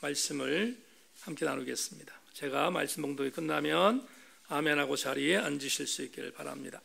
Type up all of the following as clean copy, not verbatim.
말씀을 함께 나누겠습니다. 제가 말씀 봉독이 끝나면 아멘하고 자리에 앉으실 수 있기를 바랍니다.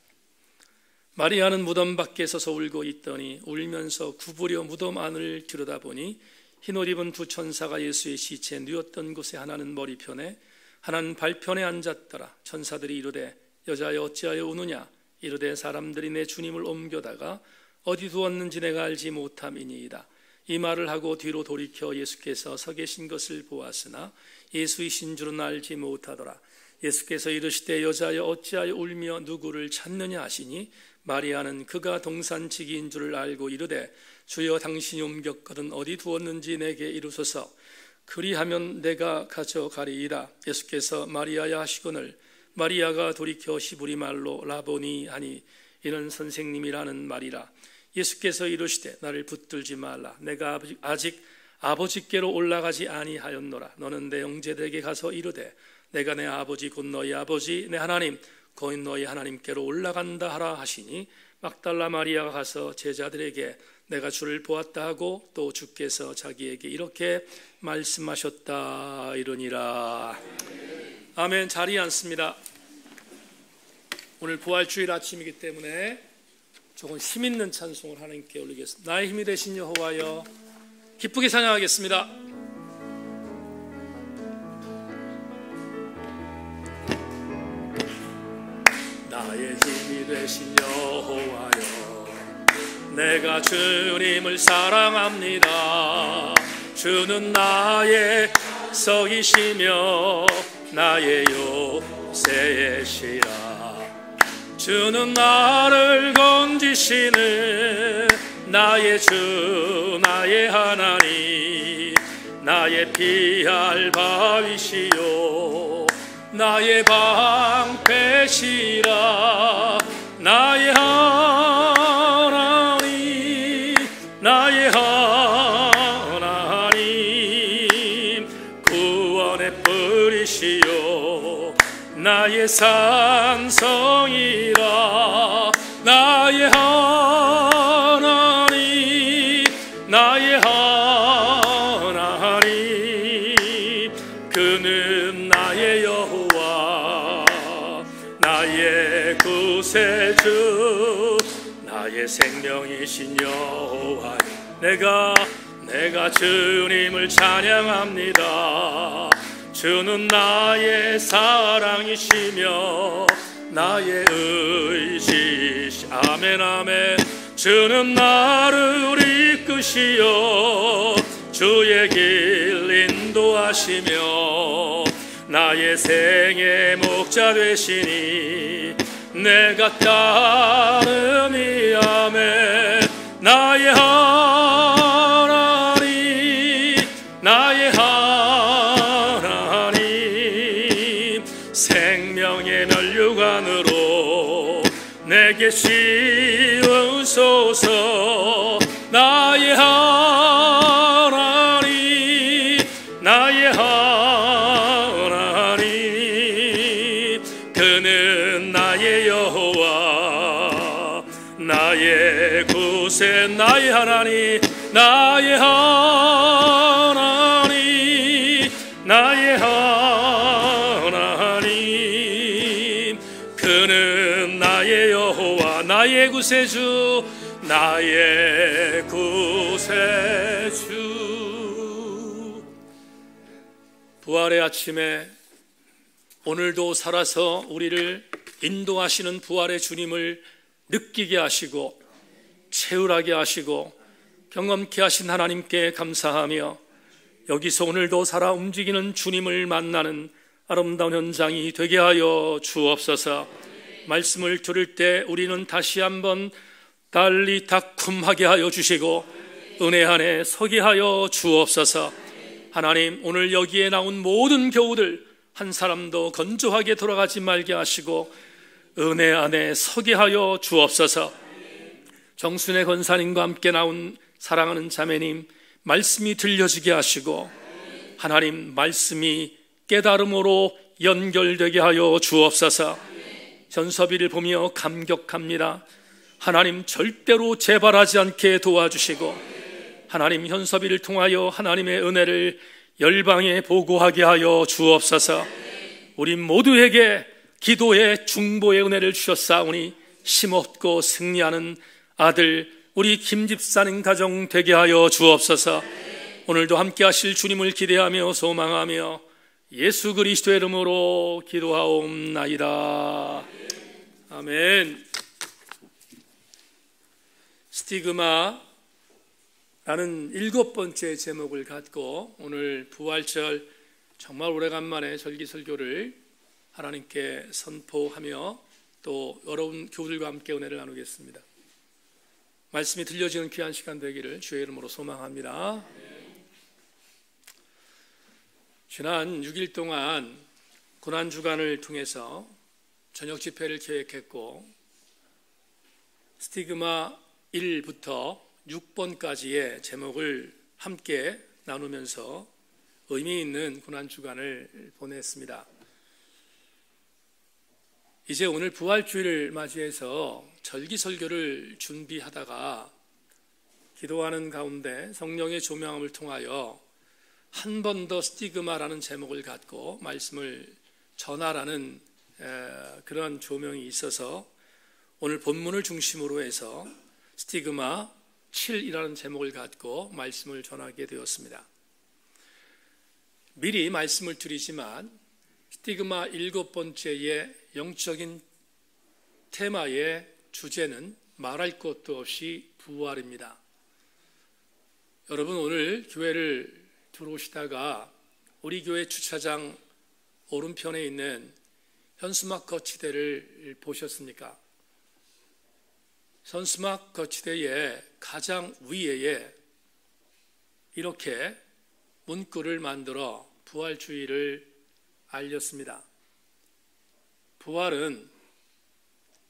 마리아는 무덤 밖에 서서 울고 있더니 울면서 구부려 무덤 안을 들여다보니 흰옷 입은 두 천사가 예수의 시체에 누웠던 곳에 하나는 머리편에 하나는 발편에 앉았더라. 천사들이 이르되 여자여 어찌하여 우느냐? 이르되 사람들이 내 주님을 옮겨다가 어디 두었는지 내가 알지 못함이니이다. 이 말을 하고 뒤로 돌이켜 예수께서 서 계신 것을 보았으나 예수이신 줄은 알지 못하더라. 예수께서 이르시되 여자여 어찌하여 울며 누구를 찾느냐 하시니 마리아는 그가 동산지기인 줄을 알고 이르되 주여 당신이 옮겼거든 어디 두었는지 내게 이루소서. 그리하면 내가 가져가리이다. 예수께서 마리아야 하시거늘 마리아가 돌이켜 히브리 말로 라보니 하니 이는 선생님이라는 말이라. 예수께서 이르시되 나를 붙들지 말라. 내가 아직 아버지께로 올라가지 아니하였노라. 너는 내 형제들에게 가서 이르되 내가 내 아버지 곧 너희 아버지 내 하나님 곧 너희 하나님께로 올라간다 하라 하시니 막달라 마리아가 가서 제자들에게 내가 주를 보았다 하고 또 주께서 자기에게 이렇게 말씀하셨다 이르니라. 아멘. 자리에 앉습니다. 오늘 부활주일 아침이기 때문에 조금 힘있는 찬송을 하나님께 올리겠습니다. 나의 힘이 되신 여호와여 기쁘게 찬양하겠습니다. 나의 힘이 되신 여호와여 내가 주님을 사랑합니다. 주는 나의 석이시며 나의 요새시라. 주는 나를 건지시는 나의 주 나의 하나님 나의 피할 바위시요 나의 방패시라. 나의 하나님 나의 하나님 구원의 뿌리시요 나의 산성이라. 나의 하나님 나의 하나님 그는 나의 여호와 나의 구세주 나의 생명이신 여호와. 내가 주님을 찬양합니다. 주는 나의 사랑이시며 나의 의지시. 아멘 아멘. 주는 나를 이끄시어 주의 길 인도하시며 나의 생의 목자 되시니 내가 따르니. 아멘. 나의 하나님 나의 하나님 생명의 면류관으로 내게 씌우소서. 나의 하나님 나의 하나님 그는 나의 여호와 나의 구세 나의 하나님 나의 하나님 나의 하나님 그는 나의 여호와 나의 구세주 나의 구세주. 부활의 아침에 오늘도 살아서 우리를 인도하시는 부활의 주님을 느끼게 하시고 체울하게 하시고 경험케 하신 하나님께 감사하며 여기서 오늘도 살아 움직이는 주님을 만나는 아름다운 현장이 되게 하여 주옵소서. 말씀을 들을 때 우리는 다시 한번 달리 다쿰하게 하여 주시고 은혜 안에 서게 하여 주옵소서. 하나님 오늘 여기에 나온 모든 교우들 한 사람도 건조하게 돌아가지 말게 하시고 은혜 안에 서게 하여 주옵소서. 정순의 권사님과 함께 나온 사랑하는 자매님 말씀이 들려지게 하시고 하나님 말씀이 깨달음으로 연결되게 하여 주옵소서. 현섭이를 보며 감격합니다. 하나님 절대로 재발하지 않게 도와주시고 하나님 현섭이를 통하여 하나님의 은혜를 열방에 보고하게 하여 주옵소서. 우리 모두에게 기도의 중보의 은혜를 주셨사오니 힘없고 승리하는 아들 우리 김 집사님 가정 되게 하여 주옵소서. 오늘도 함께 하실 주님을 기대하며 소망하며 예수 그리스도의 이름으로 기도하옵나이다. 아멘. 스티그마라는 7번째 제목을 갖고 오늘 부활절 정말 오래간만에 절기설교를 하나님께 선포하며 또 여러분 교우들과 함께 은혜를 나누겠습니다. 말씀이 들려지는 귀한 시간 되기를 주의 이름으로 소망합니다. 지난 6일 동안 고난주간을 통해서 저녁 집회를 계획했고 스티그마 1부터 6번까지의 제목을 함께 나누면서 의미 있는 고난주간을 보냈습니다. 이제 오늘 부활주일을 맞이해서 절기설교를 준비하다가 기도하는 가운데 성령의 조명함을 통하여 한 번 더 스티그마라는 제목을 갖고 말씀을 전하라는 그런 조명이 있어서 오늘 본문을 중심으로 해서 스티그마 7이라는 제목을 갖고 말씀을 전하게 되었습니다. 미리 말씀을 드리지만 스티그마 7번째의 영적인 테마의 주제는 말할 것도 없이 부활입니다. 여러분 오늘 교회를 들어오시다가 우리 교회 주차장 오른편에 있는 현수막 거치대를 보셨습니까? 현수막 거치대의 가장 위에 이렇게 문구를 만들어 부활주의를 알렸습니다. 부활은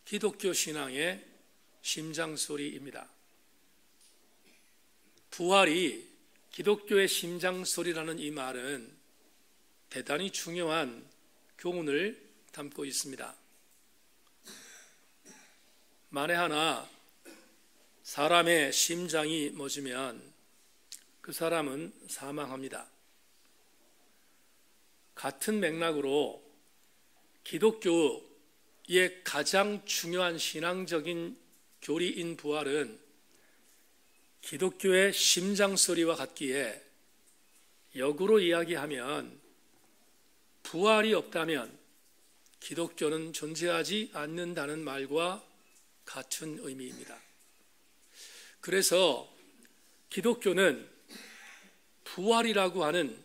기독교 신앙의 심장소리입니다. 부활이 기독교의 심장소리라는 이 말은 대단히 중요한 교훈을 담고 있습니다. 만에 하나 사람의 심장이 멎으면 그 사람은 사망합니다. 같은 맥락으로 기독교의 가장 중요한 신앙적인 교리인 부활은 기독교의 심장소리와 같기에 역으로 이야기하면 부활이 없다면 기독교는 존재하지 않는다는 말과 같은 의미입니다. 그래서 기독교는 부활이라고 하는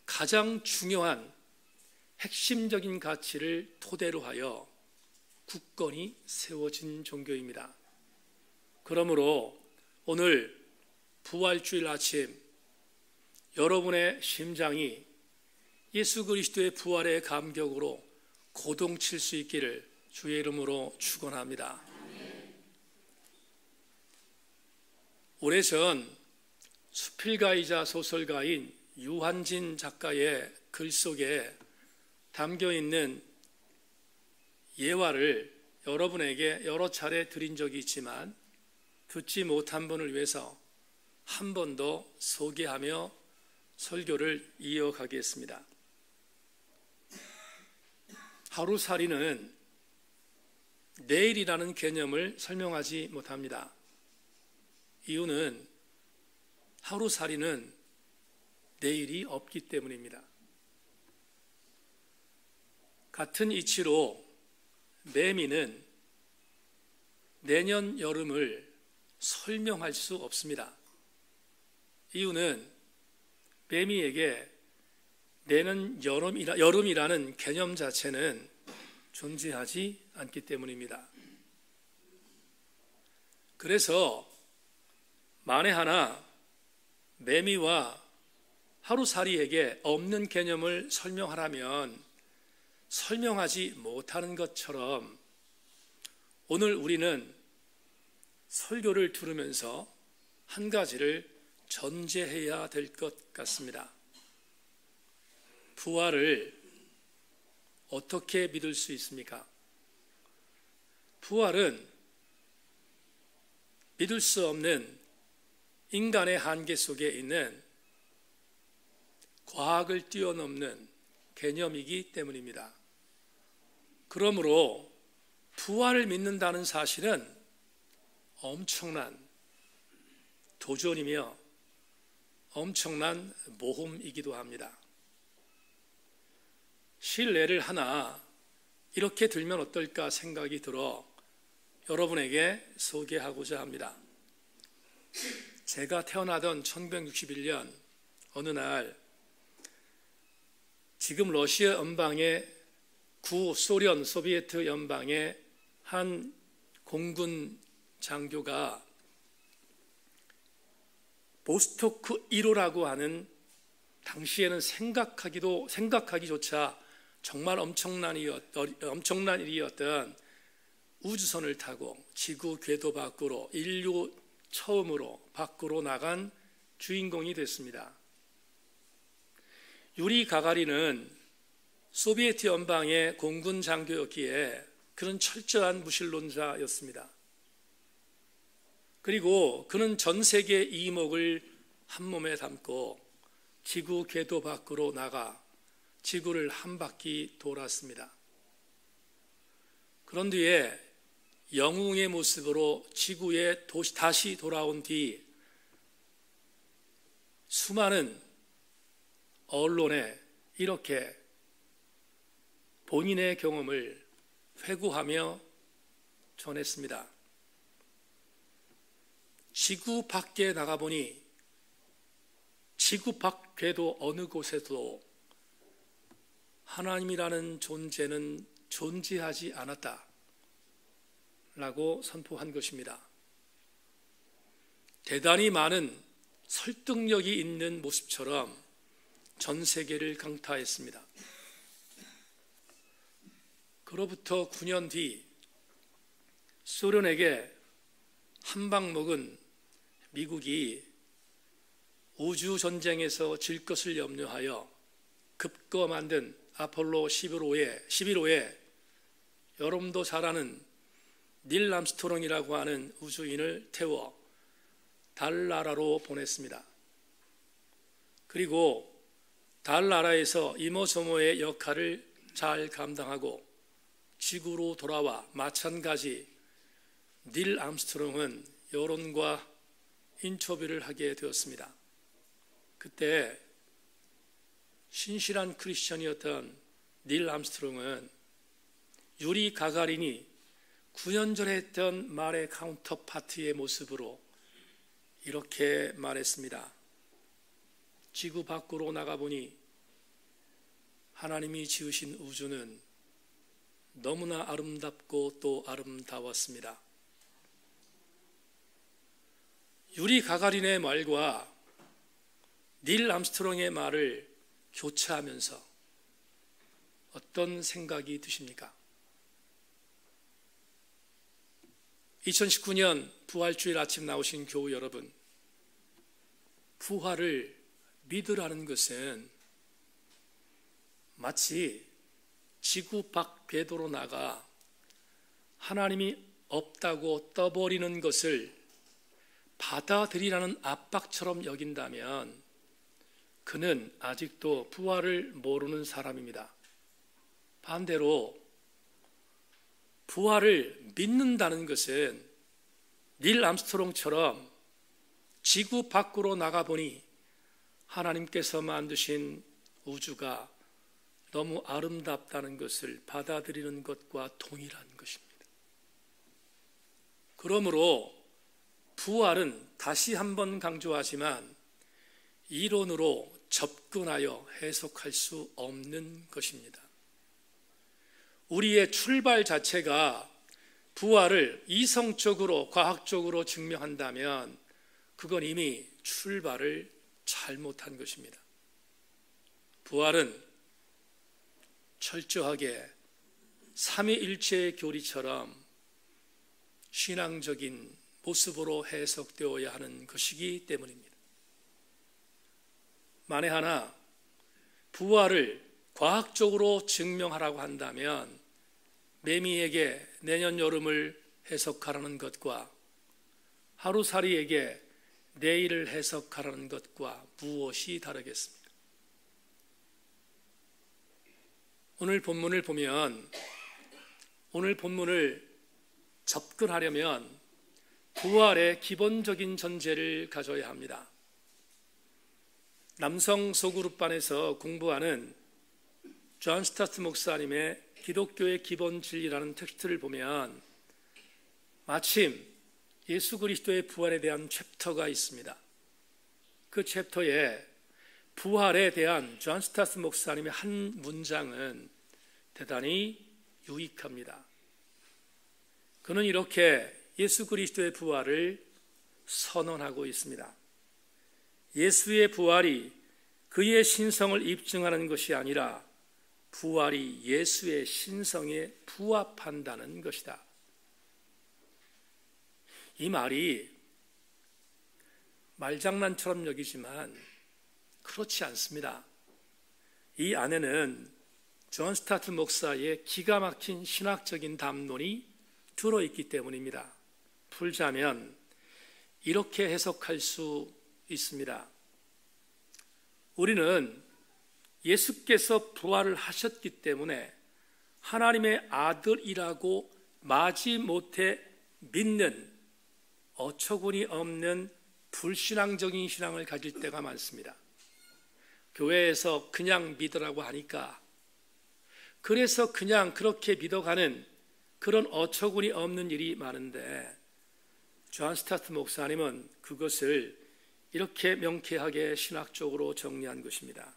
가장 중요한 핵심적인 가치를 토대로 하여 굳건히 세워진 종교입니다. 그러므로 오늘 부활주일 아침 여러분의 심장이 예수 그리스도의 부활의 감격으로 고동칠 수 있기를 주의 이름으로 축원합니다. 오래전 수필가이자 소설가인 유한진 작가의 글 속에 담겨있는 예화를 여러분에게 여러 차례 드린 적이 있지만 듣지 못한 분을 위해서 한 번 더 소개하며 설교를 이어가겠습니다. 하루살이는 내일이라는 개념을 설명하지 못합니다. 이유는 하루살이는 내일이 없기 때문입니다. 같은 이치로 매미는 내년 여름을 설명할 수 없습니다. 이유는 매미에게 내년 여름이라는 개념 자체는 존재하지 않기 때문입니다. 그래서 만에 하나 매미와 하루살이에게 없는 개념을 설명하라면 설명하지 못하는 것처럼 오늘 우리는 설교를 들으면서 한 가지를 전제해야 될 것 같습니다. 부활을 어떻게 믿을 수 있습니까? 부활은 믿을 수 없는 인간의 한계 속에 있는 과학을 뛰어넘는 개념이기 때문입니다. 그러므로 부활을 믿는다는 사실은 엄청난 도전이며 엄청난 모험이기도 합니다. 실례를 하나 이렇게 들면 어떨까 생각이 들어 여러분에게 소개하고자 합니다. 제가 태어나던 1961년 어느 날 지금 러시아 연방의 구소련 소비에트 연방의 한 공군 장교가 보스토크 1호라고 하는 당시에는 생각하기조차 정말 엄청난 일이었던 우주선을 타고 지구 궤도 밖으로 인류 처음으로 밖으로 나간 주인공이 됐습니다. 유리 가가린은 소비에트 연방의 공군 장교였기에 그는 철저한 무신론자였습니다. 그리고 그는 전 세계 이목을 한 몸에 담고 지구 궤도 밖으로 나가 지구를 한 바퀴 돌았습니다. 그런 뒤에 영웅의 모습으로 지구에 다시 돌아온 뒤 수많은 언론에 이렇게 본인의 경험을 회고하며 전했습니다. 지구 밖에 나가보니 지구 밖 궤도 어느 곳에도 하나님이라는 존재는 존재하지 않았다 라고 선포한 것입니다. 대단히 많은 설득력이 있는 모습처럼 전 세계를 강타했습니다. 그로부터 9년 뒤 소련에게 한 방 먹은 미국이 우주전쟁에서 질 것을 염려하여 급거 만든 아폴로 11호에 여러분도 잘 아는 닐 암스트롱이라고 하는 우주인을 태워 달나라로 보냈습니다. 그리고 달나라에서 이모저모의 역할을 잘 감당하고 지구로 돌아와 마찬가지 닐 암스트롱은 여론과 인터뷰를 하게 되었습니다. 그때 신실한 크리스천이었던 닐 암스트롱은 유리 가가린이 9년 전에 했던 말의 카운터파트의 모습으로 이렇게 말했습니다. 지구 밖으로 나가보니 하나님이 지으신 우주는 너무나 아름답고 또 아름다웠습니다. 유리 가가린의 말과 닐 암스트롱의 말을 교차하면서 어떤 생각이 드십니까? 2019년 부활주일 아침 나오신 교우 여러분, 부활을 믿으라는 것은 마치 지구 밖 궤도로 나가 하나님이 없다고 떠버리는 것을 받아들이라는 압박처럼 여긴다면 그는 아직도 부활을 모르는 사람입니다. 반대로 부활을 믿는다는 것은 닐 암스트롱처럼 지구 밖으로 나가보니 하나님께서 만드신 우주가 너무 아름답다는 것을 받아들이는 것과 동일한 것입니다. 그러므로 부활은 다시 한번 강조하지만 이론으로 접근하여 해석할 수 없는 것입니다. 우리의 출발 자체가 부활을 이성적으로 과학적으로 증명한다면 그건 이미 출발을 잘못한 것입니다. 부활은 철저하게 삼위일체의 교리처럼 신앙적인 모습으로 해석되어야 하는 것이기 때문입니다. 만에 하나 부활을 과학적으로 증명하라고 한다면 매미에게 내년 여름을 해석하라는 것과 하루살이에게 내일을 해석하라는 것과 무엇이 다르겠습니까? 오늘 본문을 보면 오늘 본문을 접근하려면 부활의 기본적인 전제를 가져야 합니다. 남성 소그룹반에서 공부하는 존 스타트 목사님의 기독교의 기본 진리라는 텍스트를 보면 마침 예수 그리스도의 부활에 대한 챕터가 있습니다. 그 챕터에 부활에 대한 존 스타트 목사님의 한 문장은 대단히 유익합니다. 그는 이렇게 예수 그리스도의 부활을 선언하고 있습니다. 예수의 부활이 그의 신성을 입증하는 것이 아니라 부활이 예수의 신성에 부합한다는 것이다. 이 말이 말장난처럼 여기지만 그렇지 않습니다. 이 안에는 존 스타트 목사의 기가 막힌 신학적인 담론이 들어있기 때문입니다. 풀자면 이렇게 해석할 수 있습니다. 우리는 예수께서 부활을 하셨기 때문에 하나님의 아들이라고 마지못해 믿는 어처구니 없는 불신앙적인 신앙을 가질 때가 많습니다. 교회에서 그냥 믿으라고 하니까, 그래서 그냥 그렇게 믿어가는 그런 어처구니 없는 일이 많은데 존 스타트 목사님은 그것을 이렇게 명쾌하게 신학적으로 정리한 것입니다.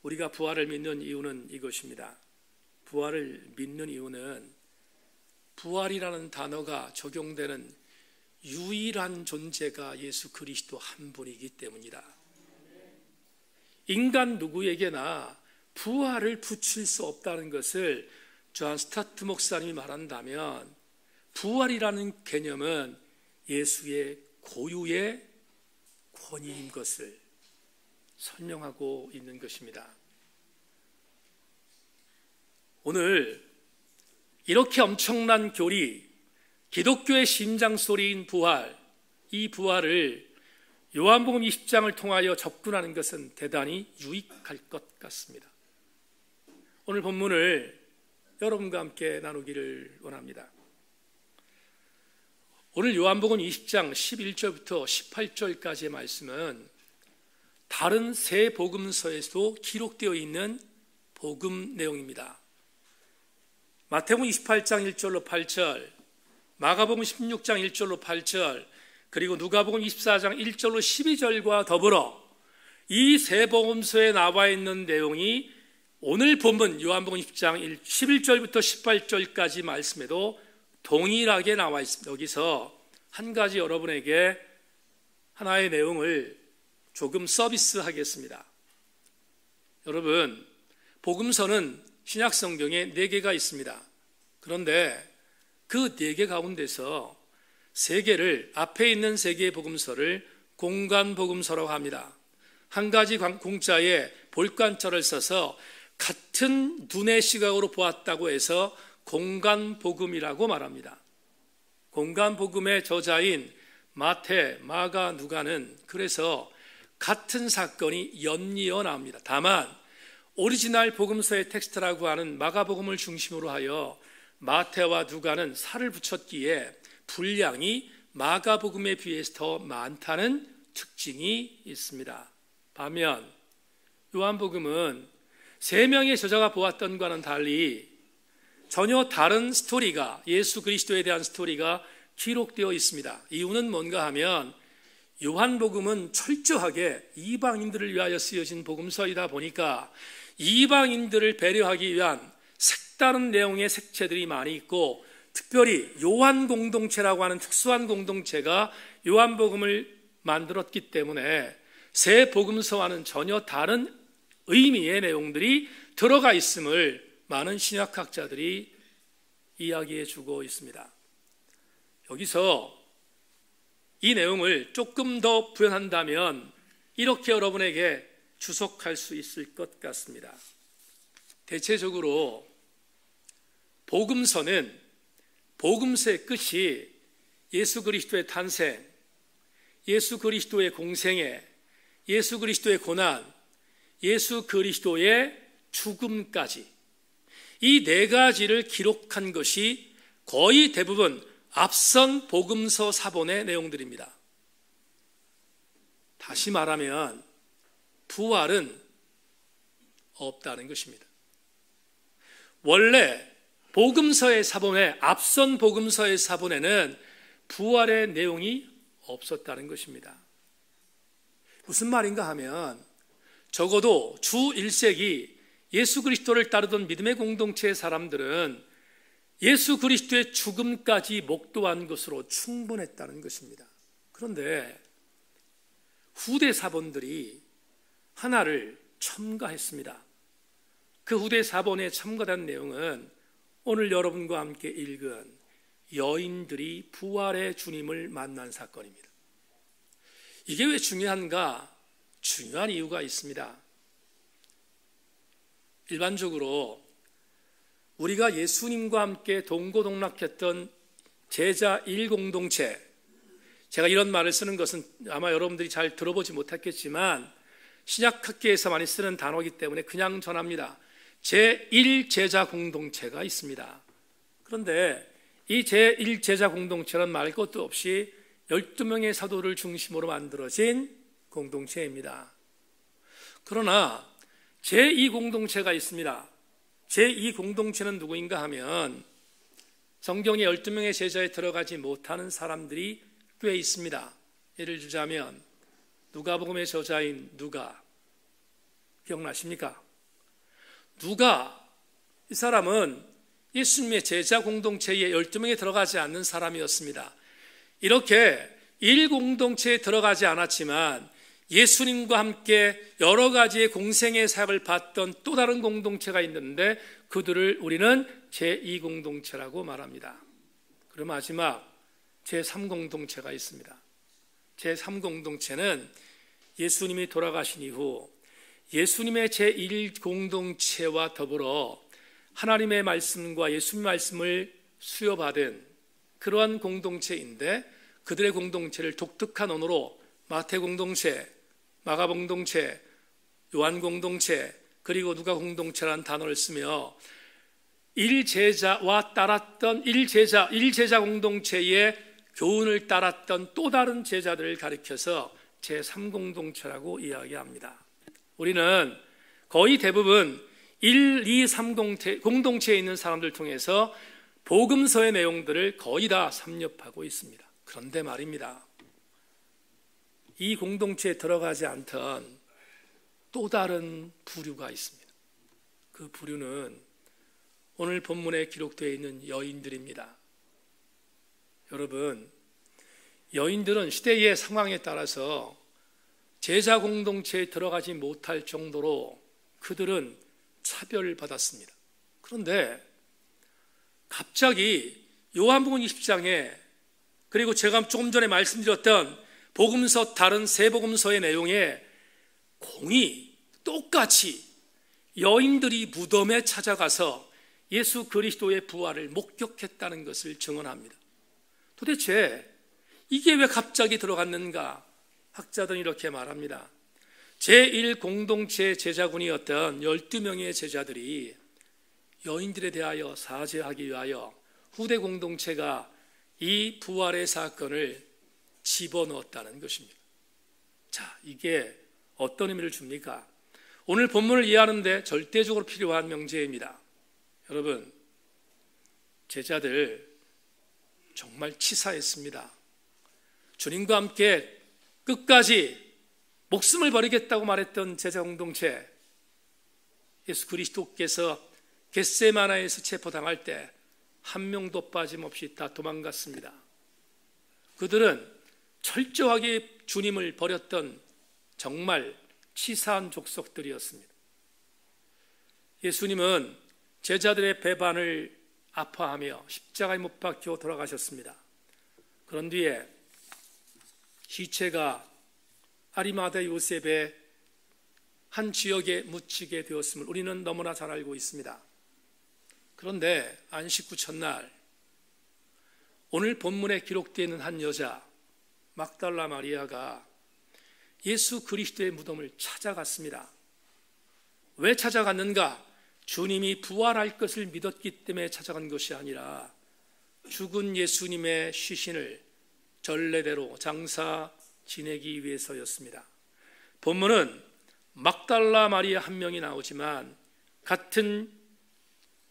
우리가 부활을 믿는 이유는 이것입니다. 부활을 믿는 이유는 부활이라는 단어가 적용되는 유일한 존재가 예수 그리스도 한 분이기 때문이다. 인간 누구에게나 부활을 붙일 수 없다는 것을 존 스타트 목사님이 말한다면 부활이라는 개념은 예수의 고유의 권위인 것을 설명하고 있는 것입니다. 오늘 이렇게 엄청난 교리, 기독교의 심장소리인 부활, 이 부활을 요한복음 20장을 통하여 접근하는 것은 대단히 유익할 것 같습니다. 오늘 본문을 여러분과 함께 나누기를 원합니다. 오늘 요한복음 20장 11절부터 18절까지의 말씀은 다른 세 복음서에도 기록되어 있는 복음 내용입니다. 마태복음 28장 1절로 8절, 마가복음 16장 1절로 8절, 그리고 누가복음 24장 1절로 12절과 더불어 이 세 복음서에 나와 있는 내용이 오늘 본문 요한복음 10장 11절부터 18절까지 말씀에도 동일하게 나와 있습니다. 여기서 한 가지 여러분에게 하나의 내용을 조금 서비스하겠습니다. 여러분, 복음서는 신약 성경에 4개가 있습니다. 그런데 그 4개 가운데서 3개를, 앞에 있는 3개의 복음서를 공간 복음서라고 합니다. 한 가지 공자에 볼관자를 써서 같은 눈의 시각으로 보았다고 해서 공간 복음이라고 말합니다. 공간 복음의 저자인 마태, 마가, 누가는 그래서 같은 사건이 연이어 나옵니다. 다만 오리지널 복음서의 텍스트라고 하는 마가복음을 중심으로 하여 마태와 누가는 살을 붙였기에 분량이 마가복음에 비해서 더 많다는 특징이 있습니다. 반면 요한복음은 3명의 저자가 보았던 것과는 달리 전혀 다른 스토리가, 예수 그리스도에 대한 스토리가 기록되어 있습니다. 이유는 뭔가 하면 요한복음은 철저하게 이방인들을 위하여 쓰여진 복음서이다 보니까 이방인들을 배려하기 위한 색다른 내용의 색채들이 많이 있고, 특별히 요한 공동체라고 하는 특수한 공동체가 요한복음을 만들었기 때문에 새 복음서와는 전혀 다른 의미의 내용들이 들어가 있음을 많은 신약학자들이 이야기해 주고 있습니다. 여기서 이 내용을 조금 더 부연한다면 이렇게 여러분에게 주석할 수 있을 것 같습니다. 대체적으로 복음서는, 복음서의 끝이 예수 그리스도의 탄생, 예수 그리스도의 공생애, 예수 그리스도의 고난, 예수 그리스도의 죽음까지 이 네 가지를 기록한 것이 거의 대부분 앞선 복음서 사본의 내용들입니다. 다시 말하면 부활은 없다는 것입니다. 원래 복음서의 사본에, 앞선 복음서의 사본에는 부활의 내용이 없었다는 것입니다. 무슨 말인가 하면 적어도 주 1세기 예수 그리스도를 따르던 믿음의 공동체의 사람들은 예수 그리스도의 죽음까지 목도한 것으로 충분했다는 것입니다. 그런데 후대 사본들이 하나를 첨가했습니다. 그 후대 사본에 첨가된 내용은 오늘 여러분과 함께 읽은 여인들이 부활의 주님을 만난 사건입니다. 이게 왜 중요한가? 중요한 이유가 있습니다. 일반적으로 우리가 예수님과 함께 동고동락했던 제자 1공동체, 제가 이런 말을 쓰는 것은 아마 여러분들이 잘 들어보지 못했겠지만 신약학계에서 많이 쓰는 단어이기 때문에 그냥 전합니다. 제1제자 공동체가 있습니다. 그런데 이 제1제자 공동체는 말 것도 없이 12명의 사도를 중심으로 만들어진 공동체입니다. 그러나 제2공동체가 있습니다. 제2공동체는 누구인가 하면 성경의 12명의 제자에 들어가지 못하는 사람들이 꽤 있습니다. 예를 들자면 누가복음의 저자인 누가, 기억나십니까? 누가, 이 사람은 예수님의 제자 공동체에 12명에 들어가지 않는 사람이었습니다. 이렇게 1공동체에 들어가지 않았지만 예수님과 함께 여러 가지의 공생의 사역을 받던 또 다른 공동체가 있는데 그들을 우리는 제2공동체라고 말합니다. 그리고 마지막 제3공동체가 있습니다. 제3공동체는 예수님이 돌아가신 이후 예수님의 제1공동체와 더불어 하나님의 말씀과 예수님의 말씀을 수여받은 그러한 공동체인데 그들의 공동체를 독특한 언어로 마태 공동체, 마가 공동체, 요한 공동체, 그리고 누가 공동체라는 단어를 쓰며 1제자와 따랐던 1제자 공동체의 교훈을 따랐던 또 다른 제자들을 가리켜서 제3공동체라고 이야기합니다. 우리는 거의 대부분 1, 2, 3 공동체에 있는 사람들 통해서 복음서의 내용들을 거의 다 섭렵하고 있습니다. 그런데 말입니다. 이 공동체에 들어가지 않던 또 다른 부류가 있습니다. 그 부류는 오늘 본문에 기록되어 있는 여인들입니다. 여러분, 여인들은 시대의 상황에 따라서 제자 공동체에 들어가지 못할 정도로 그들은 차별받았습니다. 그런데 갑자기 요한복음 20장에 그리고 제가 조금 전에 말씀드렸던 복음서 다른 세 복음서의 내용에 공이 똑같이 여인들이 무덤에 찾아가서 예수 그리스도의 부활을 목격했다는 것을 증언합니다. 도대체 이게 왜 갑자기 들어갔는가? 학자들은 이렇게 말합니다. 제1공동체 제자군이었던 12명의 제자들이 여인들에 대하여 사죄하기 위하여 후대 공동체가 이 부활의 사건을 집어넣었다는 것입니다. 자, 이게 어떤 의미를 줍니까? 오늘 본문을 이해하는데 절대적으로 필요한 명제입니다. 여러분, 제자들 정말 치사했습니다. 주님과 함께 끝까지 목숨을 버리겠다고 말했던 제자 공동체, 예수 그리스도께서 겟세마나에서 체포당할 때 한 명도 빠짐없이 다 도망갔습니다. 그들은 철저하게 주님을 버렸던 정말 치사한 족속들이었습니다. 예수님은 제자들의 배반을 아파하며 십자가에 못 박혀 돌아가셨습니다. 그런 뒤에 시체가 아리마대 요셉의 한 지역에 묻히게 되었음을 우리는 너무나 잘 알고 있습니다. 그런데 안식 후 첫날 오늘 본문에 기록되어 있는 한 여자 막달라 마리아가 예수 그리스도의 무덤을 찾아갔습니다. 왜 찾아갔는가? 주님이 부활할 것을 믿었기 때문에 찾아간 것이 아니라 죽은 예수님의 시신을 전례대로 장사 지내기 위해서였습니다. 본문은 막달라 마리아 한 명이 나오지만 같은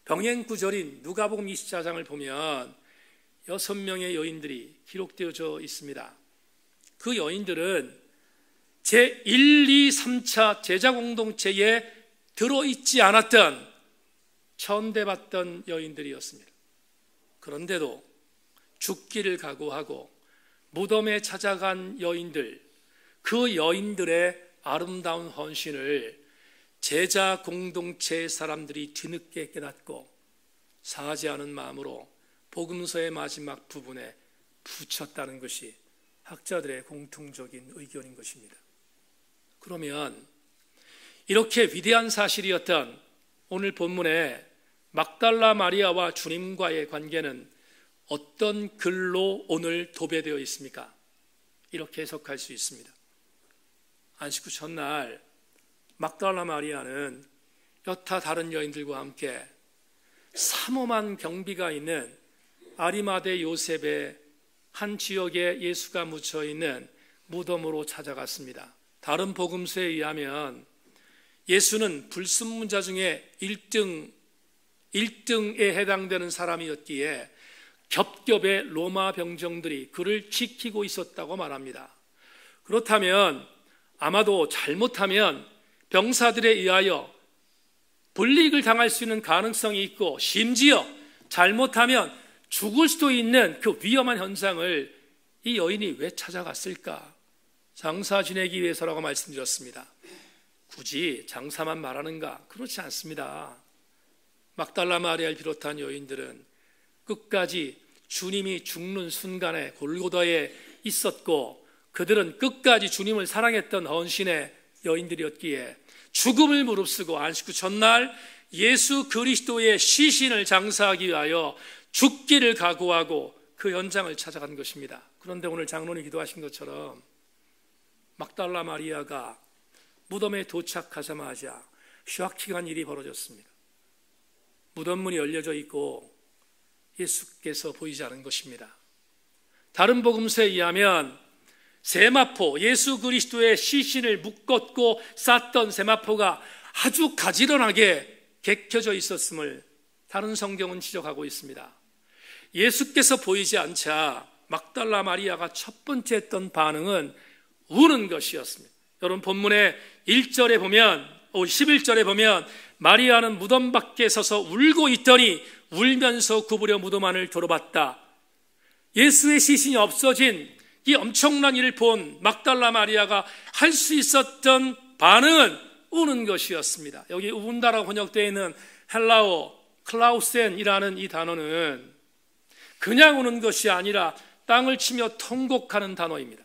병행 구절인 누가복음 24장을 보면 6명의 여인들이 기록되어져 있습니다. 그 여인들은 제1, 2, 3차 제자공동체에 들어있지 않았던 천대받던 여인들이었습니다. 그런데도 죽기를 각오하고 무덤에 찾아간 여인들, 그 여인들의 아름다운 헌신을 제자 공동체의 사람들이 뒤늦게 깨닫고 사죄하는 마음으로 복음서의 마지막 부분에 붙였다는 것이 학자들의 공통적인 의견인 것입니다. 그러면 이렇게 위대한 사실이었던 오늘 본문의 막달라 마리아와 주님과의 관계는 어떤 글로 오늘 도배되어 있습니까? 이렇게 해석할 수 있습니다. 안식 후 첫날 막달라 마리아는 여타 다른 여인들과 함께 삼엄한 경비가 있는 아리마대 요셉의 한 지역에 예수가 묻혀 있는 무덤으로 찾아갔습니다. 다른 복음서에 의하면 예수는 불순문자 중에 1등에 해당되는 사람이었기에 겹겹의 로마 병정들이 그를 지키고 있었다고 말합니다. 그렇다면 아마도 잘못하면 병사들에 의하여 불이익을 당할 수 있는 가능성이 있고 심지어 잘못하면 죽을 수도 있는 그 위험한 현상을 이 여인이 왜 찾아갔을까? 장사 지내기 위해서라고 말씀드렸습니다. 굳이 장사만 말하는가? 그렇지 않습니다. 막달라 마리아를 비롯한 여인들은 끝까지 주님이 죽는 순간에 골고다에 있었고 그들은 끝까지 주님을 사랑했던 헌신의 여인들이었기에 죽음을 무릅쓰고 안식 후 첫날 예수 그리스도의 시신을 장사하기 위하여 죽기를 각오하고 그 현장을 찾아간 것입니다. 그런데 오늘 장로님이 기도하신 것처럼 막달라 마리아가 무덤에 도착하자마자 쇼킹한 일이 벌어졌습니다. 무덤문이 열려져 있고 예수께서 보이지 않은 것입니다. 다른 복음서에 의하면 세마포, 예수 그리스도의 시신을 묶었고 쌌던 세마포가 아주 가지런하게 개켜져 있었음을 다른 성경은 지적하고 있습니다. 예수께서 보이지 않자 막달라 마리아가 첫 번째 했던 반응은 우는 것이었습니다. 여러분 본문의 1절에 보면 11절에 보면 마리아는 무덤 밖에 서서 울고 있더니 울면서 구부려 무덤 안을 돌아봤다. 예수의 시신이 없어진 이 엄청난 일을 본 막달라 마리아가 할 수 있었던 반응은 우는 것이었습니다. 여기 운다라고 번역되어 있는 헬라어 클라우센이라는 이 단어는 그냥 우는 것이 아니라 땅을 치며 통곡하는 단어입니다.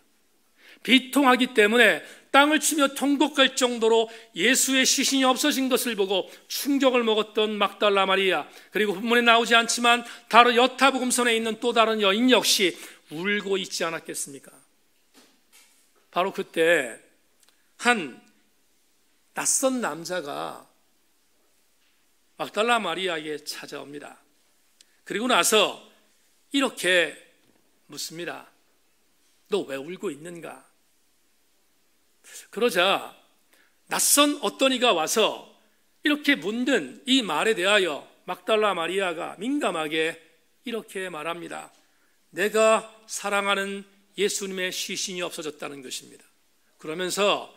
비통하기 때문에 땅을 치며 통곡할 정도로 예수의 시신이 없어진 것을 보고 충격을 먹었던 막달라 마리아, 그리고 본문에 나오지 않지만 다른 여타복음서에 있는 또 다른 여인 역시 울고 있지 않았겠습니까? 바로 그때 한 낯선 남자가 막달라 마리아에게 찾아옵니다. 그리고 나서 이렇게 묻습니다. 너 왜 울고 있는가? 그러자 낯선 어떤 이가 와서 이렇게 묻는 이 말에 대하여 막달라 마리아가 민감하게 이렇게 말합니다. 내가 사랑하는 예수님의 시신이 없어졌다는 것입니다. 그러면서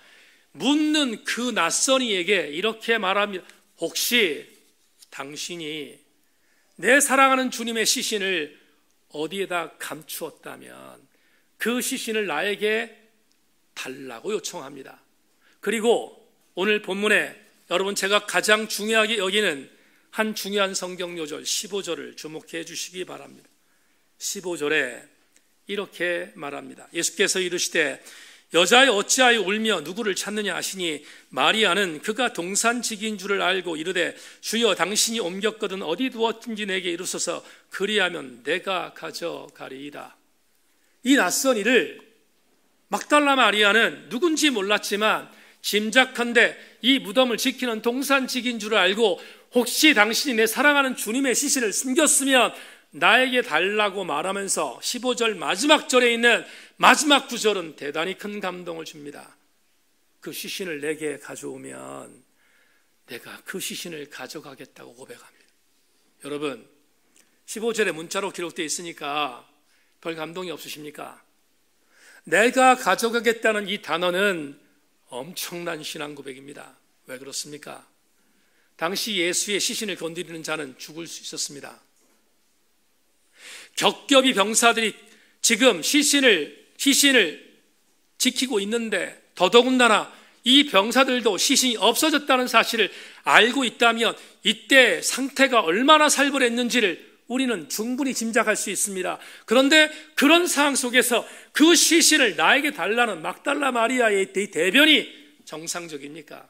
묻는 그 낯선 이에게 이렇게 말합니다. 혹시 당신이 내 사랑하는 주님의 시신을 어디에다 감추었다면 그 시신을 나에게 달라고 요청합니다. 그리고 오늘 본문에 여러분 제가 가장 중요하게 여기는 한 중요한 성경 요절 15절을 주목해 주시기 바랍니다. 15절에 이렇게 말합니다. 예수께서 이르시되 여자여 어찌하여 울며 누구를 찾느냐 하시니 마리아는 그가 동산직인 줄을 알고 이르되 주여 당신이 옮겼거든 어디 두었든지 내게 이르소서 그리하면 내가 가져가리이다. 이 낯선 이를 막달라 마리아는 누군지 몰랐지만 짐작컨대 이 무덤을 지키는 동산직인 줄 알고 혹시 당신이 내 사랑하는 주님의 시신을 숨겼으면 나에게 달라고 말하면서 15절 마지막 절에 있는 마지막 구절은 대단히 큰 감동을 줍니다. 그 시신을 내게 가져오면 내가 그 시신을 가져가겠다고 고백합니다. 여러분, 15절에 문자로 기록되어 있으니까 별 감동이 없으십니까? 내가 가져가겠다는 이 단어는 엄청난 신앙 고백입니다. 왜 그렇습니까? 당시 예수의 시신을 건드리는 자는 죽을 수 있었습니다. 겹겹이 병사들이 지금 시신을 지키고 있는데 더더군다나 이 병사들도 시신이 없어졌다는 사실을 알고 있다면 이때 상태가 얼마나 살벌했는지를 우리는 충분히 짐작할 수 있습니다. 그런데 그런 상황 속에서 그 시신을 나에게 달라는 막달라 마리아의 대변이 정상적입니까?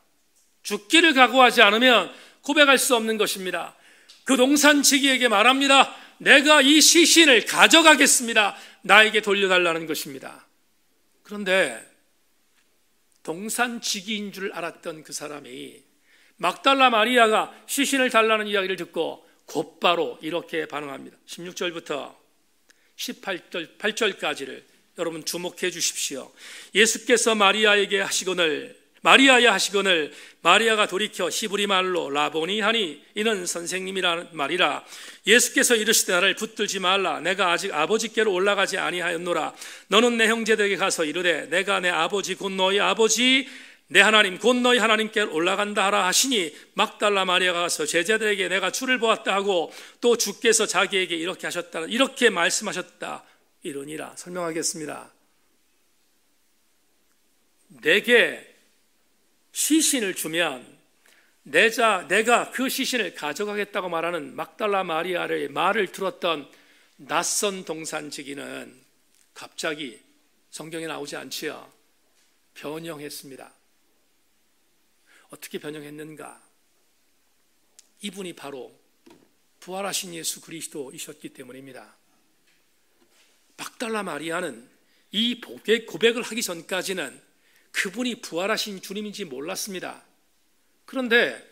죽기를 각오하지 않으면 고백할 수 없는 것입니다. 그 동산지기에게 말합니다. 내가 이 시신을 가져가겠습니다. 나에게 돌려달라는 것입니다. 그런데 동산지기인 줄 알았던 그 사람이 막달라 마리아가 시신을 달라는 이야기를 듣고 곧바로 이렇게 반응합니다. 16절부터 18절까지를 여러분 주목해 주십시오. 예수께서 마리아야 하시거늘 마리아가 돌이켜 히브리 말로 라보니 하니 이는 선생님이라는 말이라. 예수께서 이르시되 나를 붙들지 말라. 내가 아직 아버지께로 올라가지 아니하였노라. 너는 내 형제들에게 가서 이르되 내가 내 아버지 곧 너희 아버지 내 하나님 곧 너희 하나님께 올라간다 하라 하시니 막달라 마리아가 가서 제자들에게 내가 주를 보았다 하고 또 주께서 자기에게 이렇게 말씀하셨다 이러니라. 설명하겠습니다. 내게 시신을 주면 내가 그 시신을 가져가겠다고 말하는 막달라 마리아의 말을 들었던 낯선 동산지기는 갑자기 성경에 나오지 않지요. 변형했습니다. 어떻게 변형했는가? 이분이 바로 부활하신 예수 그리스도이셨기 때문입니다. 막달라 마리아는 이 고백을 하기 전까지는 그분이 부활하신 주님인지 몰랐습니다. 그런데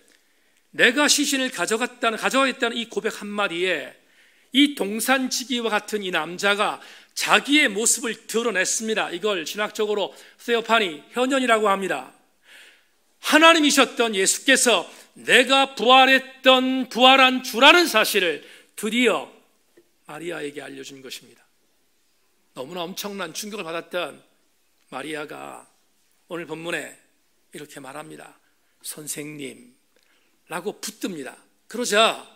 내가 시신을 가져가겠다는 이 고백 한마디에 이 동산지기와 같은 이 남자가 자기의 모습을 드러냈습니다. 이걸 신학적으로 세오파니, 현현이라고 합니다. 하나님이셨던 예수께서 내가 부활한 주라는 사실을 드디어 마리아에게 알려준 것입니다. 너무나 엄청난 충격을 받았던 마리아가 오늘 본문에 이렇게 말합니다. 선생님라고 붙듭니다. 그러자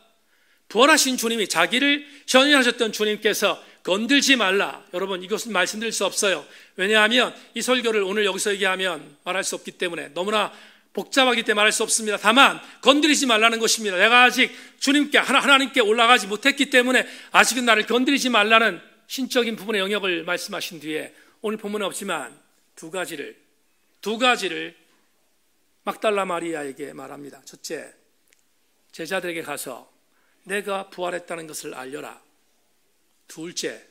부활하신 주님이 자기를 현현하셨던 주님께서 건들지 말라. 여러분, 이것은 말씀드릴 수 없어요. 왜냐하면 이 설교를 오늘 여기서 얘기하면 말할 수 없기 때문에 너무나 복잡하기 때문에 말할 수 없습니다. 다만 건드리지 말라는 것입니다. 내가 아직 하나님께 올라가지 못했기 때문에 아직은 나를 건드리지 말라는 신적인 부분의 영역을 말씀하신 뒤에 오늘 본문에 없지만 두 가지를 막달라 마리아에게 말합니다. 첫째, 제자들에게 가서 내가 부활했다는 것을 알려라. 둘째,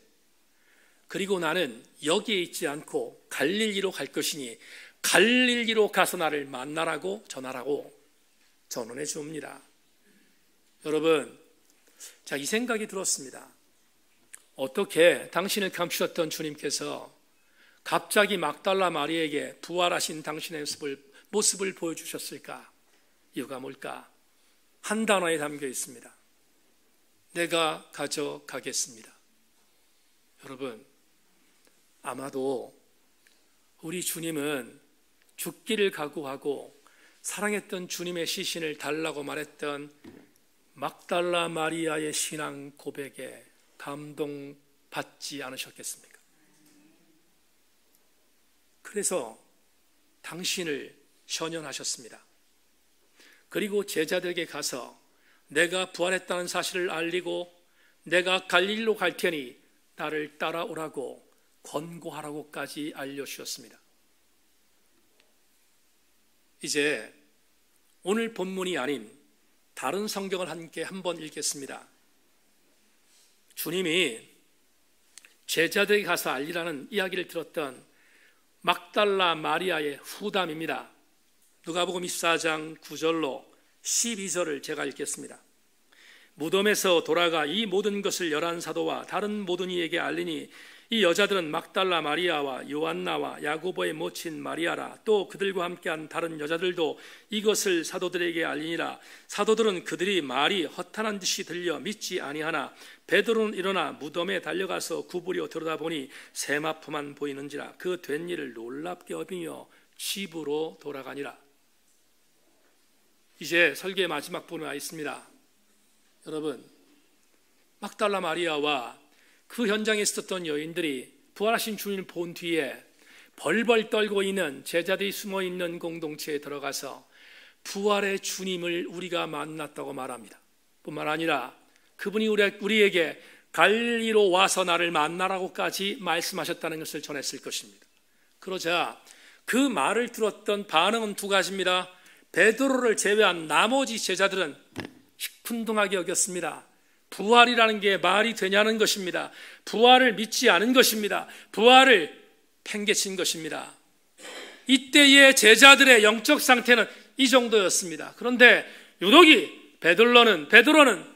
그리고 나는 여기에 있지 않고 갈릴리로 갈 것이니 갈릴리로 가서 나를 만나라고 전하라고 전언해 줍니다. 여러분, 이 생각이 들었습니다. 어떻게 당신을 감추셨던 주님께서 갑자기 막달라 마리아에게 부활하신 당신의 모습을 보여주셨을까? 이유가 뭘까? 한 단어에 담겨 있습니다. 내가 가져가겠습니다. 여러분, 아마도 우리 주님은 죽기를 각오하고 사랑했던 주님의 시신을 달라고 말했던 막달라 마리아의 신앙 고백에 감동받지 않으셨겠습니까? 그래서 당신을 현현하셨습니다. 그리고 제자들에게 가서 내가 부활했다는 사실을 알리고 내가 갈릴리로 갈 테니 나를 따라오라고 권고하라고까지 알려주셨습니다. 이제 오늘 본문이 아닌 다른 성경을 함께 한번 읽겠습니다. 주님이 제자들에게 가서 알리라는 이야기를 들었던 막달라 마리아의 후담입니다. 누가복음 24장 9절로 12절을 제가 읽겠습니다. 무덤에서 돌아가 이 모든 것을 11사도와 다른 모든 이에게 알리니 이 여자들은 막달라 마리아와 요한나와 야고보의 모친 마리아라. 또 그들과 함께한 다른 여자들도 이것을 사도들에게 알리니라. 사도들은 그들이 말이 허탄한 듯이 들려 믿지 아니하나 베드로는 일어나 무덤에 달려가서 구부려 들여다보니 세마포만 보이는지라. 그 된 일을 놀랍게 여기며 집으로 돌아가니라. 이제 설교의 마지막 부분에 와 있습니다. 여러분, 막달라 마리아와 그 현장에 있었던 여인들이 부활하신 주님을 본 뒤에 벌벌 떨고 있는 제자들이 숨어 있는 공동체에 들어가서 부활의 주님을 우리가 만났다고 말합니다. 뿐만 아니라 그분이 우리에게 갈릴리로 와서 나를 만나라고까지 말씀하셨다는 것을 전했을 것입니다. 그러자 그 말을 들었던 반응은 두 가지입니다. 베드로를 제외한 나머지 제자들은 시큰둥하게 여겼습니다. 부활이라는 게 말이 되냐는 것입니다. 부활을 믿지 않은 것입니다. 부활을 팽개친 것입니다. 이때의 제자들의 영적 상태는 이 정도였습니다. 그런데 유독이 베드로는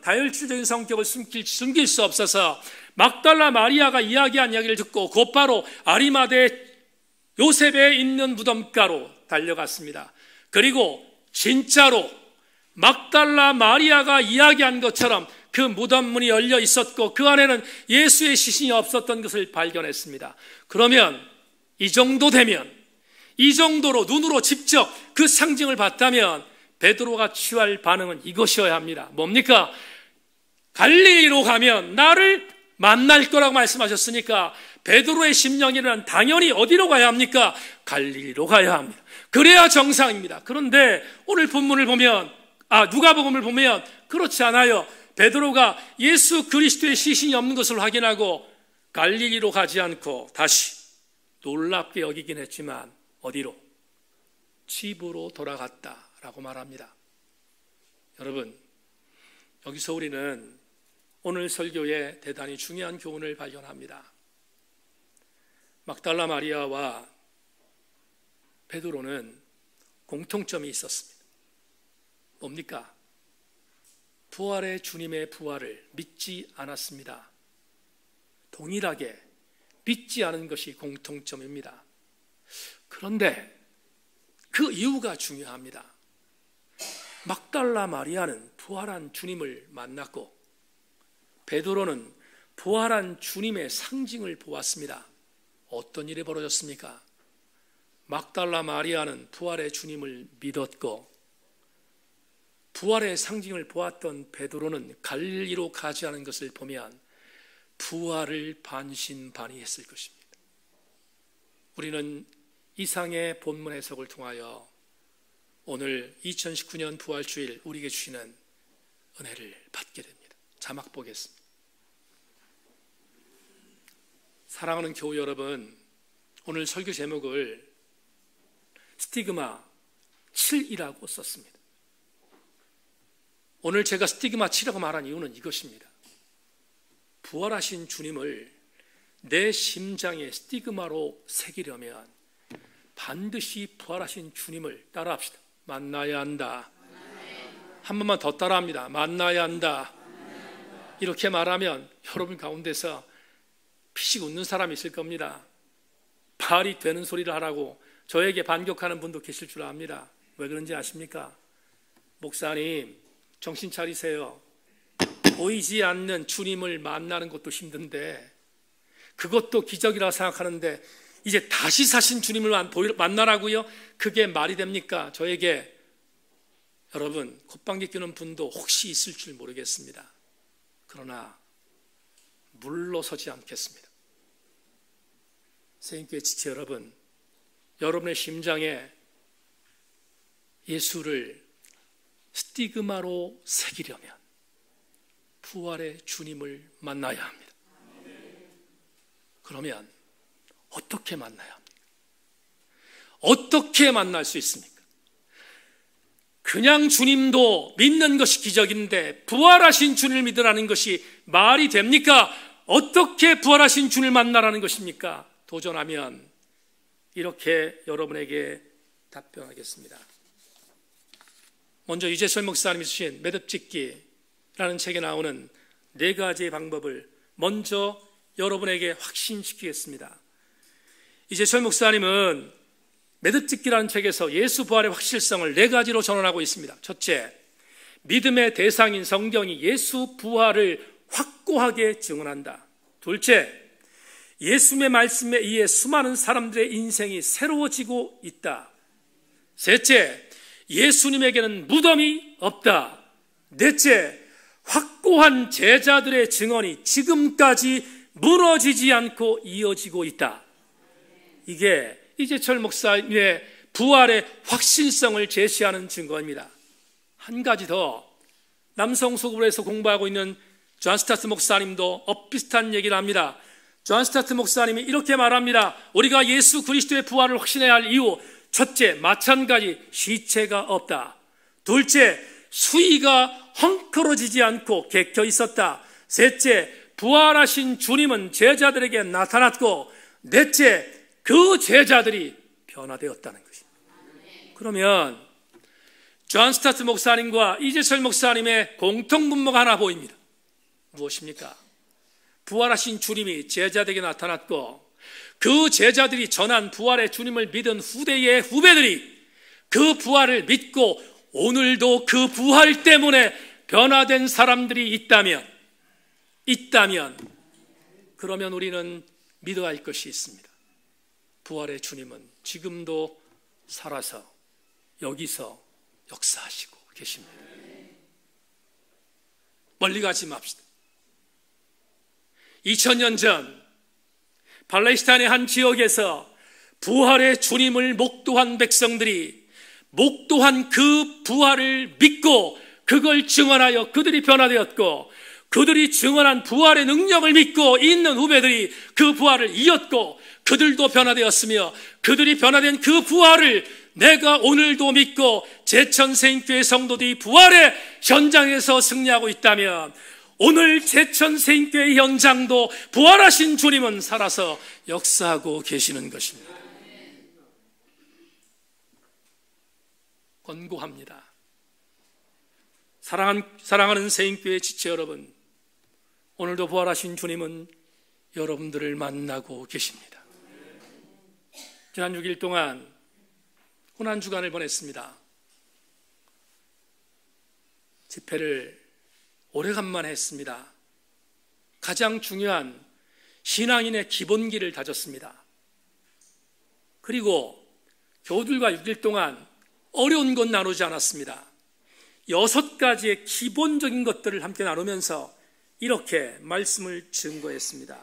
다혈질적인 성격을 숨길 수 없어서 막달라 마리아가 이야기한 이야기를 듣고 곧바로 아리마대 요셉에 있는 무덤가로 달려갔습니다. 그리고 진짜로 막달라 마리아가 이야기한 것처럼 그 무덤문이 열려 있었고 그 안에는 예수의 시신이 없었던 것을 발견했습니다. 그러면 이 정도 되면, 이 정도로 눈으로 직접 그 상징을 봤다면 베드로가 취할 반응은 이것이어야 합니다. 뭡니까? 갈릴리로 가면 나를 만날 거라고 말씀하셨으니까 베드로의 심령이란 당연히 어디로 가야 합니까? 갈릴리로 가야 합니다. 그래야 정상입니다. 그런데 오늘 본문을 보면, 누가복음을 보면 그렇지 않아요. 베드로가 예수 그리스도의 시신이 없는 것을 확인하고 갈릴리로 가지 않고 다시 놀랍게 여기긴 했지만 어디로? 집으로 돌아갔다라고 말합니다. 여러분, 여기서 우리는 오늘 설교에 대단히 중요한 교훈을 발견합니다. 막달라 마리아와 베드로는 공통점이 있었습니다. 뭡니까? 부활의 주님의 부활을 믿지 않았습니다. 동일하게 믿지 않은 것이 공통점입니다. 그런데 그 이유가 중요합니다. 막달라 마리아는 부활한 주님을 만났고 베드로는 부활한 주님의 상징을 보았습니다. 어떤 일이 벌어졌습니까? 막달라 마리아는 부활의 주님을 믿었고 부활의 상징을 보았던 베드로는 갈릴리로 가지 않은 것을 보면 부활을 반신반의했을 것입니다. 우리는 이상의 본문 해석을 통하여 오늘 2019년 부활주일 우리에게 주시는 은혜를 받게 됩니다. 자막 보겠습니다. 사랑하는 교우 여러분, 오늘 설교 제목을 스티그마 7이라고 썼습니다. 오늘 제가 스티그마 7이라고 말한 이유는 이것입니다. 부활하신 주님을 내 심장에 스티그마로 새기려면 반드시 부활하신 주님을 따라합시다. 만나야 한다. 한 번만 더 따라합니다. 만나야 한다. 이렇게 말하면 여러분 가운데서 피식 웃는 사람이 있을 겁니다. 말이 되는 소리를 하라고 저에게 반격하는 분도 계실 줄 압니다. 왜 그런지 아십니까? 목사님, 정신 차리세요. 보이지 않는 주님을 만나는 것도 힘든데 그것도 기적이라고 생각하는데 이제 다시 사신 주님을 만나라고요? 그게 말이 됩니까? 저에게 여러분 콧방귀 뀌는 분도 혹시 있을 줄 모르겠습니다. 그러나 물러서지 않겠습니다. 새인교회 지체 여러분, 여러분의 심장에 예수를 스티그마로 새기려면 부활의 주님을 만나야 합니다. 그러면 어떻게 만나야 합니까? 어떻게 만날 수 있습니까? 그냥 주님도 믿는 것이 기적인데 부활하신 주님을 믿으라는 것이 말이 됩니까? 어떻게 부활하신 주님을 만나라는 것입니까? 도전하면 이렇게 여러분에게 답변하겠습니다. 먼저 이재철 목사님이 쓰신 매듭짓기라는 책에 나오는 4가지의 방법을 먼저 여러분에게 확신시키겠습니다. 이재철 목사님은 매듭짓기라는 책에서 예수 부활의 확실성을 4가지로 전언하고 있습니다. 첫째, 믿음의 대상인 성경이 예수 부활을 확고하게 증언한다. 둘째, 예수님의 말씀에 의해 수많은 사람들의 인생이 새로워지고 있다. 셋째, 예수님에게는 무덤이 없다. 넷째, 확고한 제자들의 증언이 지금까지 무너지지 않고 이어지고 있다. 이게 이재철 목사님의 부활의 확실성을 제시하는 증거입니다. 한 가지 더, 남성 소그룹에서 공부하고 있는 존 스타트 목사님도 비슷한 얘기를 합니다. 존 스타트 목사님이 이렇게 말합니다. 우리가 예수 그리스도의 부활을 확신해야 할 이유, 첫째, 마찬가지 시체가 없다. 둘째, 수위가 헝클어지지 않고 객혀 있었다. 셋째, 부활하신 주님은 제자들에게 나타났고, 넷째, 그 제자들이 변화되었다는 것입니다. 그러면 존 스타트 목사님과 이재철 목사님의 공통분모가 하나 보입니다. 무엇입니까? 부활하신 주님이 제자들에게 나타났고, 그 제자들이 전한 부활의 주님을 믿은 후대의 후배들이 그 부활을 믿고 오늘도 그 부활 때문에 변화된 사람들이 있다면 그러면 우리는 믿어야 할 것이 있습니다. 부활의 주님은 지금도 살아서 여기서 역사하시고 계십니다. 멀리 가지 맙시다. 2000년 전 팔레스타인의 한 지역에서 부활의 주님을 목도한 백성들이 목도한 그 부활을 믿고 그걸 증언하여 그들이 변화되었고, 그들이 증언한 부활의 능력을 믿고 있는 후배들이 그 부활을 이었고 그들도 변화되었으며, 그들이 변화된 그 부활을 내가 오늘도 믿고 제천세인교회 성도들이 부활의 현장에서 승리하고 있다면, 오늘 제천세인교회 현장도 부활하신 주님은 살아서 역사하고 계시는 것입니다. 권고합니다. 사랑하는 세인교회 지체 여러분, 오늘도 부활하신 주님은 여러분들을 만나고 계십니다. 지난 6일 동안 고난주간을 보냈습니다. 집회를 오래간만에 했습니다. 가장 중요한 신앙인의 기본기를 다졌습니다. 그리고 교우들과 6일 동안 어려운 것 나누지 않았습니다. 6가지의 기본적인 것들을 함께 나누면서 이렇게 말씀을 증거했습니다.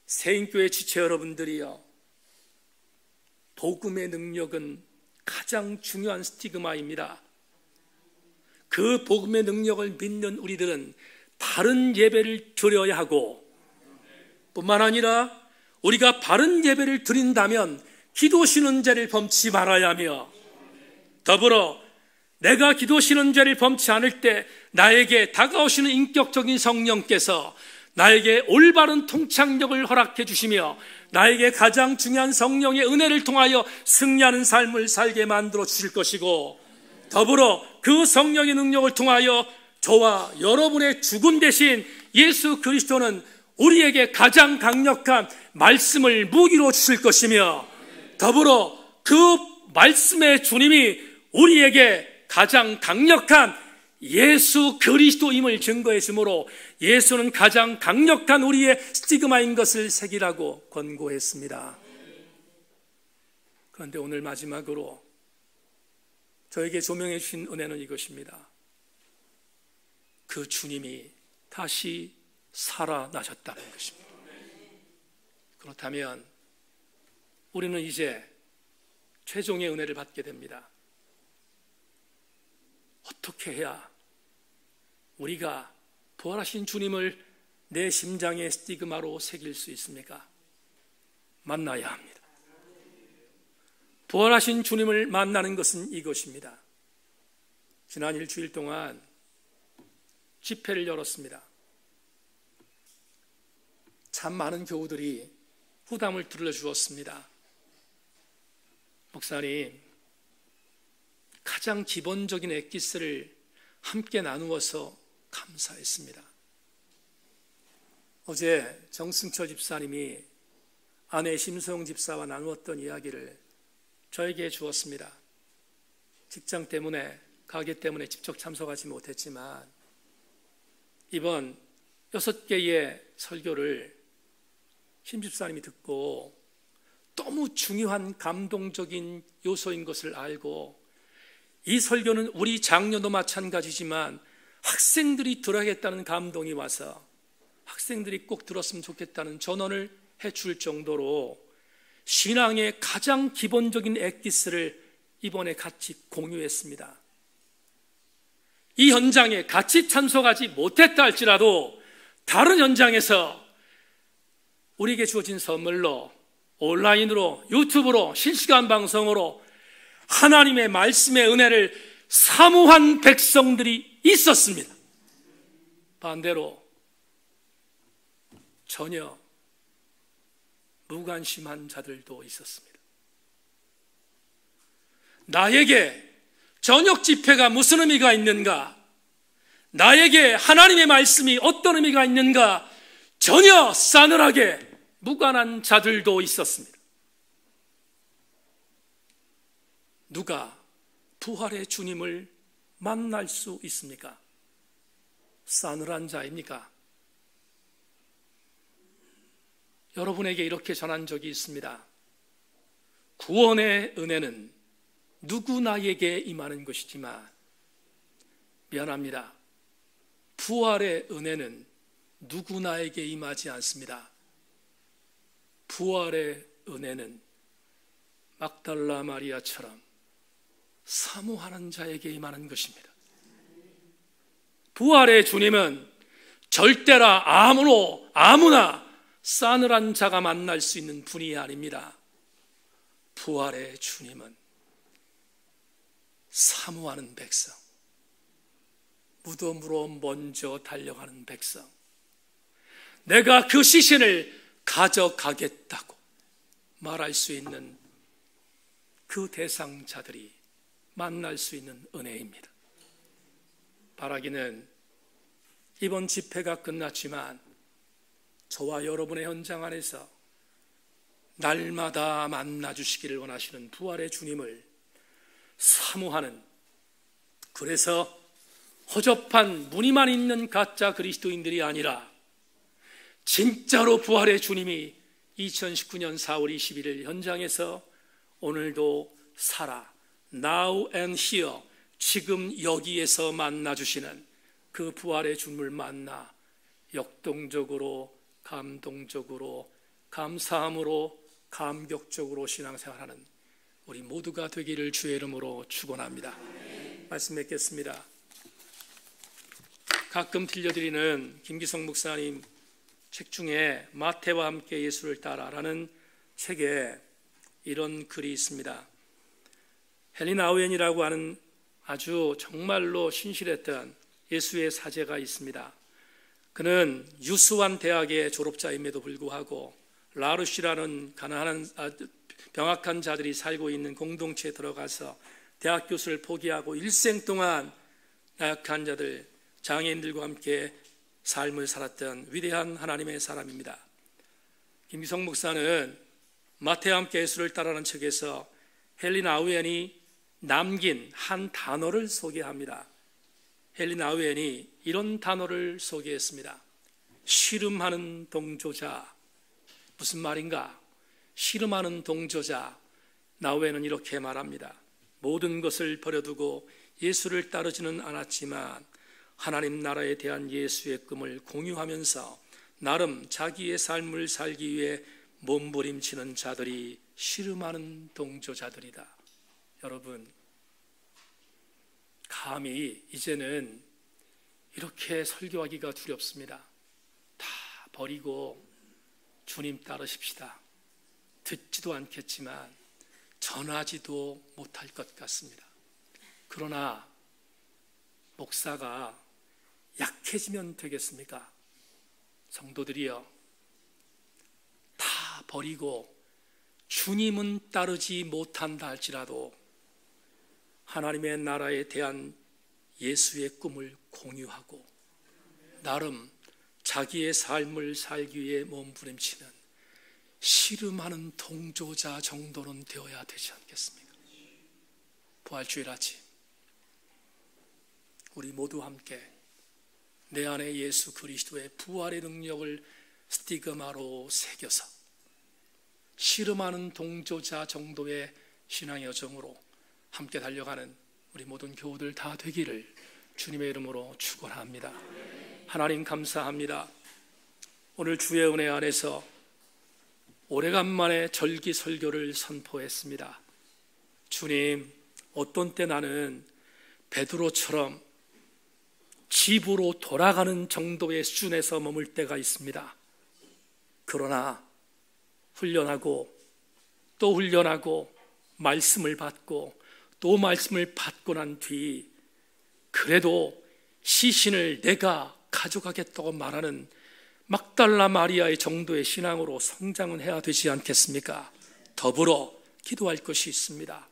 세인교회 지체 여러분들이요, 복음의 능력은 가장 중요한 스티그마입니다. 그 복음의 능력을 믿는 우리들은 바른 예배를 드려야 하고, 뿐만 아니라 우리가 바른 예배를 드린다면 기도 쉬는 죄를 범치 말아야 하며, 더불어 내가 기도 쉬는 죄를 범치 않을 때 나에게 다가오시는 인격적인 성령께서 나에게 올바른 통찰력을 허락해 주시며, 나에게 가장 중요한 성령의 은혜를 통하여 승리하는 삶을 살게 만들어 주실 것이고, 더불어 그 성령의 능력을 통하여 저와 여러분의 죽음 대신 예수 그리스도는 우리에게 가장 강력한 말씀을 무기로 주실 것이며, 더불어 그 말씀의 주님이 우리에게 가장 강력한 예수 그리스도임을 증거해 주므로 예수는 가장 강력한 우리의 스티그마인 것을 새기라고 권고했습니다. 그런데 오늘 마지막으로 저에게 조명해 주신 은혜는 이것입니다. 그 주님이 다시 살아나셨다는 것입니다. 그렇다면 우리는 이제 최종의 은혜를 받게 됩니다. 어떻게 해야 우리가 부활하신 주님을 내 심장의 스티그마로 새길 수 있습니까? 만나야 합니다. 부활하신 주님을 만나는 것은 이것입니다. 지난 일주일 동안 집회를 열었습니다. 참 많은 교우들이 후담을 들려주었습니다. 목사님, 가장 기본적인 엑기스를 함께 나누어서 감사했습니다. 어제 정승철 집사님이 아내 심소영 집사와 나누었던 이야기를 저에게 주었습니다. 직장 때문에, 가게 때문에 직접 참석하지 못했지만 이번 6개의 설교를 심 집사님이 듣고 너무 중요한 감동적인 요소인 것을 알고, 이 설교는 우리 장녀도 마찬가지지만 학생들이 들어야겠다는 감동이 와서 학생들이 꼭 들었으면 좋겠다는 전언을 해줄 정도로 신앙의 가장 기본적인 엑기스를 이번에 같이 공유했습니다. 이 현장에 같이 참석하지 못했다 할지라도 다른 현장에서 우리에게 주어진 선물로 온라인으로, 유튜브로, 실시간 방송으로 하나님의 말씀의 은혜를 사모한 백성들이 있었습니다. 반대로 전혀 무관심한 자들도 있었습니다. 나에게 저녁 집회가 무슨 의미가 있는가? 나에게 하나님의 말씀이 어떤 의미가 있는가? 전혀 싸늘하게 무관한 자들도 있었습니다. 누가 부활의 주님을 만날 수 있습니까? 싸늘한 자입니까? 여러분에게 이렇게 전한 적이 있습니다. 구원의 은혜는 누구나에게 임하는 것이지만 미안합니다. 부활의 은혜는 누구나에게 임하지 않습니다. 부활의 은혜는 막달라 마리아처럼 사모하는 자에게 임하는 것입니다. 부활의 주님은 절대라 아무나 싸늘한 자가 만날 수 있는 분이 아닙니다. 부활의 주님은 사모하는 백성, 무덤으로 먼저 달려가는 백성, 내가 그 시신을 가져가겠다고 말할 수 있는 그 대상자들이 만날 수 있는 은혜입니다. 바라기는 이번 집회가 끝났지만 저와 여러분의 현장 안에서 날마다 만나주시기를 원하시는 부활의 주님을 사모하는, 그래서 허접한 무늬만 있는 가짜 그리스도인들이 아니라 진짜로 부활의 주님이 2019년 4월 21일 현장에서 오늘도 살아, now and here, 지금 여기에서 만나주시는 그 부활의 주님을 만나 역동적으로, 감동적으로, 감사함으로, 감격적으로 신앙생활하는 우리 모두가 되기를 주의 이름으로 축원합니다. 말씀 맺겠습니다. 가끔 들려드리는 김기성 목사님 책 중에 마태와 함께 예수를 따라라는 책에 이런 글이 있습니다. 헨리 나우엔이라고 하는 아주 정말로 신실했던 예수의 사제가 있습니다. 그는 유수한 대학의 졸업자임에도 불구하고 라루시라는 가난한 병약한 자들이 살고 있는 공동체에 들어가서 대학 교수를 포기하고 일생 동안 나약한 자들, 장애인들과 함께 삶을 살았던 위대한 하나님의 사람입니다. 김기성 목사는 마태와 함께 예수를 따라하는 책에서 헨리 나우엔이 남긴 한 단어를 소개합니다. 헨리 나우엔이 이런 단어를 소개했습니다. 씨름하는 동조자. 무슨 말인가? 씨름하는 동조자. 나우엔은 이렇게 말합니다. 모든 것을 버려두고 예수를 따르지는 않았지만 하나님 나라에 대한 예수의 꿈을 공유하면서 나름 자기의 삶을 살기 위해 몸부림치는 자들이 씨름하는 동조자들이다. 여러분, 감히 이제는 이렇게 설교하기가 두렵습니다. 다 버리고 주님 따르십시다. 듣지도 않겠지만 전하지도 못할 것 같습니다. 그러나 목사가 약해지면 되겠습니까? 성도들이여, 다 버리고 주님은 따르지 못한다 할지라도 하나님의 나라에 대한 예수의 꿈을 공유하고 나름 자기의 삶을 살기 위해 몸부림치는 씨름하는 동조자 정도는 되어야 되지 않겠습니까? 부활주일 아침 우리 모두 함께 내 안에 예수 그리스도의 부활의 능력을 스티그마로 새겨서 씨름하는 동조자 정도의 신앙의 여정으로 함께 달려가는 우리 모든 교우들 다 되기를 주님의 이름으로 축원합니다. 하나님 감사합니다. 오늘 주의 은혜 안에서 오래간만에 절기 설교를 선포했습니다. 주님, 어떤 때 나는 베드로처럼 집으로 돌아가는 정도의 수준에서 머물 때가 있습니다. 그러나 훈련하고 또 훈련하고 말씀을 받고 또 말씀을 받고 난 뒤 그래도 시신을 내가 가져가겠다고 말하는 막달라 마리아의 정도의 신앙으로 성장은 해야 되지 않겠습니까? 더불어 기도할 것이 있습니다.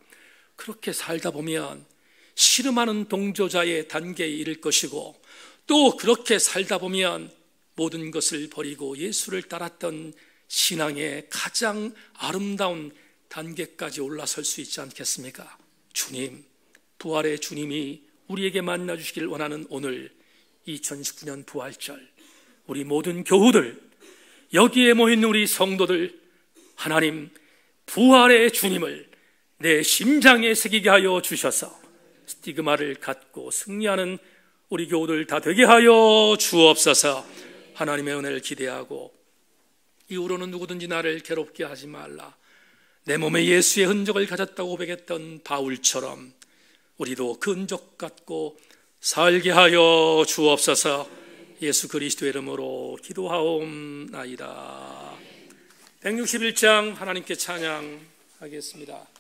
그렇게 살다 보면 씨름하는 동조자의 단계에 이를 것이고 또 그렇게 살다 보면 모든 것을 버리고 예수를 따랐던 신앙의 가장 아름다운 단계까지 올라설 수 있지 않겠습니까? 주님, 부활의 주님이 우리에게 만나주시길 원하는 오늘 2019년 부활절 우리 모든 교우들 여기에 모인 우리 성도들 하나님 부활의 주님을 내 심장에 새기게 하여 주셔서 스티그마를 갖고 승리하는 우리 교우들 다 되게 하여 주옵소서. 하나님의 은혜를 기대하고 이후로는 누구든지 나를 괴롭게 하지 말라. 내 몸에 예수의 흔적을 가졌다고 고백했던 바울처럼 우리도 그 흔적 갖고 살게 하여 주옵소서. 예수 그리스도의 이름으로 기도하옵나이다. 161장 하나님께 찬양하겠습니다.